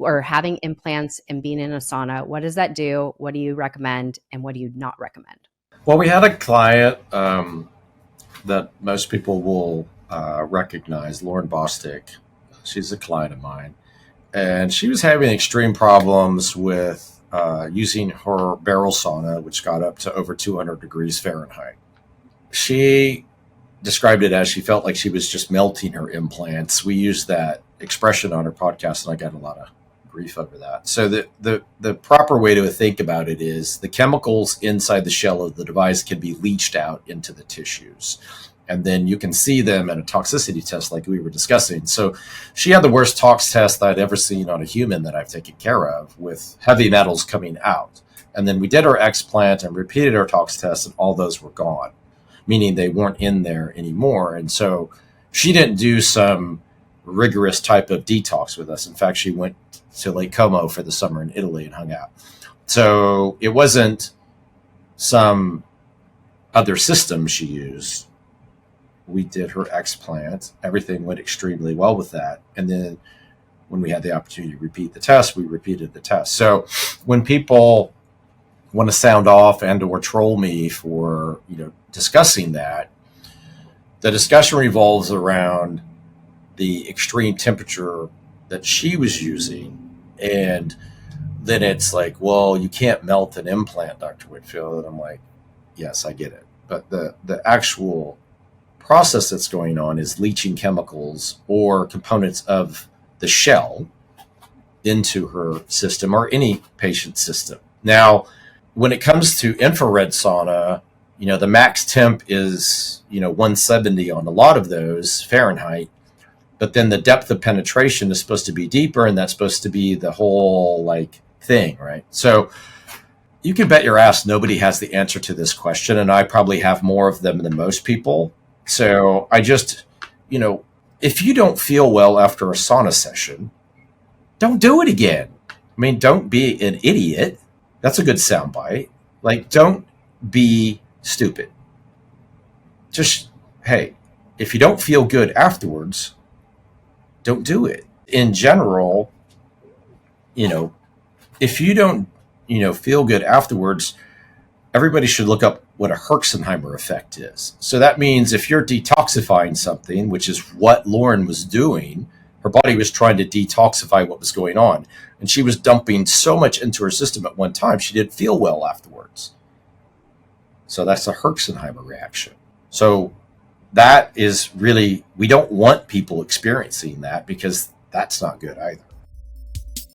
or having implants and being in a sauna, what does that do? What do you recommend and what do you not recommend? Well, we had a client that most people will recognize, Lauren Bostick. She's a client of mine. And she was having extreme problems with using her barrel sauna, which got up to over 200 degrees Fahrenheit. She described it as she felt like she was just melting her implants. We used that expression on her podcast, and I got a lot of grief over that. So the proper way to think about it is the chemicals inside the shell of the device can be leached out into the tissues. And then you can see them in a toxicity test like we were discussing. So she had the worst tox test I'd ever seen on a human that I've taken care of, with heavy metals coming out. And then we did our explant and repeated our tox test, and all those were gone, meaning they weren't in there anymore. And so she didn't do some rigorous type of detox with us. In fact, she went to Lake Como for the summer in Italy and hung out. So it wasn't some other system she used. We did her explant. Everything went extremely well with that. And then when we had the opportunity to repeat the test, we repeated the test. So when people want to sound off and or troll me for, discussing that, the discussion revolves around the extreme temperature that she was using. And then it's like, well, you can't melt an implant, Dr. Whitfield. And I'm like, yes, I get it. But the actual process that's going on is leaching chemicals or components of the shell into her system or any patient's system. Now, when it comes to infrared sauna, the max temp is, 170 on a lot of those Fahrenheit, but then the depth of penetration is supposed to be deeper, and that's supposed to be the whole thing, right? So you can bet your ass nobody has the answer to this question, and I probably have more of them than most people. So I just, if you don't feel well after a sauna session, don't do it again. I mean, don't be an idiot. That's a good soundbite. Don't be stupid. Just, hey, if you don't feel good afterwards, don't do it. In general, if you don't, feel good afterwards, everybody should look up what a Herxenheimer effect is. So that means if you're detoxifying something, which is what Lauren was doing, her body was trying to detoxify what was going on. And she was dumping so much into her system at one time, she didn't feel well afterwards. So that's a Herxenheimer reaction. So that is really, we don't want people experiencing that, because that's not good either.